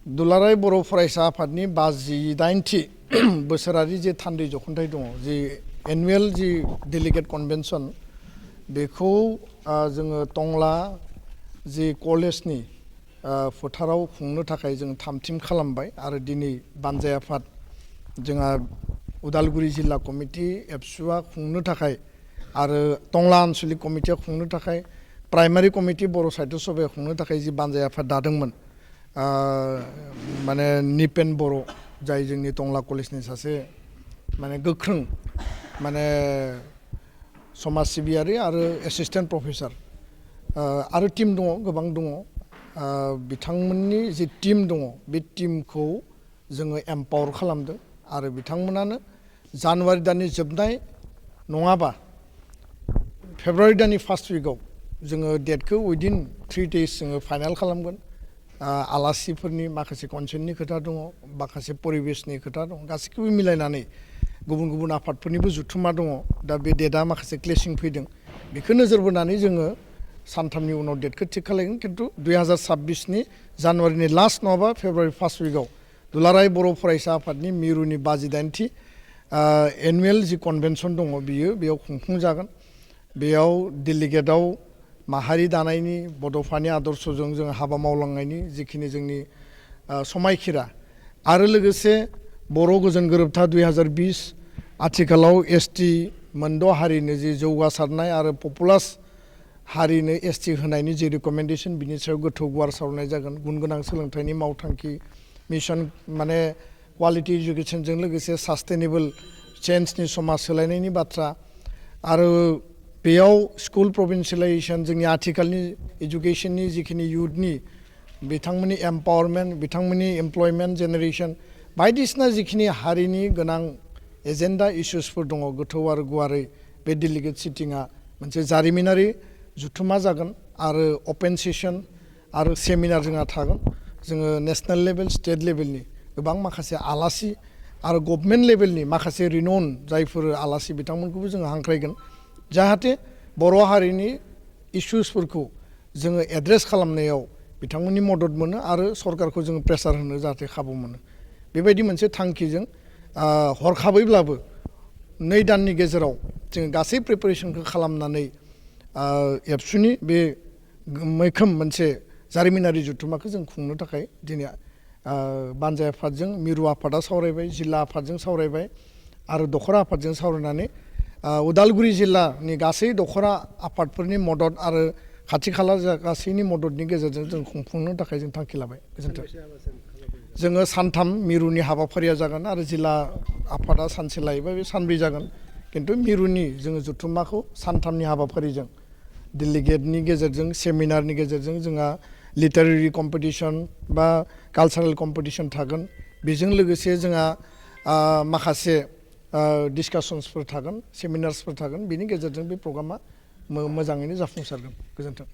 दुलाराय बर' फरायसा आफादनि 58थि बोसोरारि जे थान्दै जख'न्थाइ दङ जे एनुवेल जि डेलिगेट कन्वेन्सन बेखौ जोङो टंला जि कलेजनि फोथाराव खुंनो थाखाय जों थामथिम खालामबाय आरो दिनै बानजाय आफाद जोंहा उदालगुरि जिल्ला कमिटि एबसुआ खुंनो थाखाय आरो टंला आन्सलिक कमिटिया खुंनो थाखाय प्राइमारि कमिटि बर' साहित्य सभाया खुंनो थाखाय जि बानजाय आफाद दादोंमोन माने निपेन बर' जाय जोंनि टंला कलेजनि सासे माने गोख्रों माने समाज सिबियारि आरो एसिस्टेन्ट प्रफेसर आरो टीम दङ गोबां दङ बिथांमोननि जि टीम दङ बे टीमखौ जोङो एम्पावर खालामदों आरो बिथांमोनानो जानुवारि दाननि जोबनाय नङाबा फेब्रुवारि दाननि फार्स्ट उइकआव जोङो डेटखौ उइदिन 3 days जोङो फाइनाल खालामगोन आलासिफोरनि माखासे कनसेन्टनि खोथा दङ माखासे परिबेसनि खोथा दं गासैखौबो मिलायनानै गुबुन गुबुन आफादफोरनिबो जुथुमा दङ दा बे डेटआ माखासे क्लेसिं फैदों बेखौ नोजोर बोनानै जोङो सानथामनि उनाव डेटखौ थिग खालामगोन खिन्थु 2026नि जानुवारिनि लास्ट नङाबा फेब्रुवारि फार्स्ट उइकआव दुलाराय बर' फरायसा आफादनि मिरुनि 58थि एनुवेल जि कन्वेन्सन दङ बियो बेयाव खुंफुंजागोन बेयाव डेलिगेटआव माहारि दानायनि बड'फानि आदर्शजों जों हाबा मावलांनायनि जिखिनि जोंनि समायखिरा आरो लोगोसे बर' गोजोन गोरोबथा 2020 आथिखालाव एसटि मोनद' हारिनो जि जौगासारनाय आरो पपुलास हारिनो एसटि होनायनि जि रिकमेन्डेसन बिनि सायाव गोथौ गुवार सावरायनाय जागोन गुन गोनां सोलोंथाइनि मावथांखि मिशन माने क्वालिटि इडुकेसनजों लोगोसे सास्टेनेबल चेन्जनि समाज सोलायनायनि बाथ्रा आरो बेयाव स्कुल प्रभिन्सियेलाइजेसन जोंनि आथिखालनि इडुकेसननि जिखिनि इयुथनि बिथांमोननि एम्पावारमेन्ट बिथांमोननि एमप्लयमेन्ट जेनेरेसन बायदिसिना जिखिनि हारिनि गोनां एजेन्डा इस्युसफोर दङ गोथौ आरो गुवारै बे डेलिगेट सिटिंआ मोनसे जारिमिनारि जुथुमा जागोन आरो अपेन सेसन आरो सेमिनार जोंहा थागोन जोङो नेसनेल लेभेल स्टेट लेभेलनि गोबां माखासे आलासि आरो गभर्नमेन्ट लेभेलनि माखासे रिनन जायफोर आलासि बिथांमोनखौबो जोङो हांख्रायगोन जाहाथे बर' हारिनि इस्युसफोरखौ जोङो एड्रेस खालामनायाव बिथांमोननि मदद मोनो आरो सरकारखौ जोङो प्रेसार होनो जाहाथे खाबु मोनो बेबायदि मोनसे थांखिजों हरखाबैब्लाबो 2 दाननि गेजेराव जोङो गासै प्रिपारेसनखौ खालामनानै एबसुनि बे मैखोम मोनसे जारिमिनारि जुथुमाखौ जों खुंनो थाखाय दिनै बानजाय आफादजों मिरु आफादा सावरायबाय जिल्ला आफादजों सावरायबाय आरो दख'र आफादजों सावरायनानै उदालगुरि जिल्लानि गासै दख'र आफादफोरनि मदद आरो खाथि खाला गासैनि मददनि गेजेरजों जों खुंफुंनो थाखाय जों थांखि लाबाय गोजोन्थों जोङो सानथाम मिरुनि हाबाफारिया जागोन आरो जिल्ला आफादा सानसे लायोबा बे सानब्रै जागोन खिन्थु मिरुनि जोङो जुथुमाखौ सानथामनि हाबाफारिजों डेलिगेटनि गेजेरजों सेमिनारनि गेजेरजों जोंहा लिटारेरि कम्पिटिसन बा कालचारेल कम्पिटिसन थागोन बेजों लोगोसे जोंहा माखासे डिसकासन्सफोर थागोन सेमिनार्सफोर थागोन बेनि गेजेरजों बे प्रग्रामा मोजाङैनो जाफुंसारगोन गोजोन्थों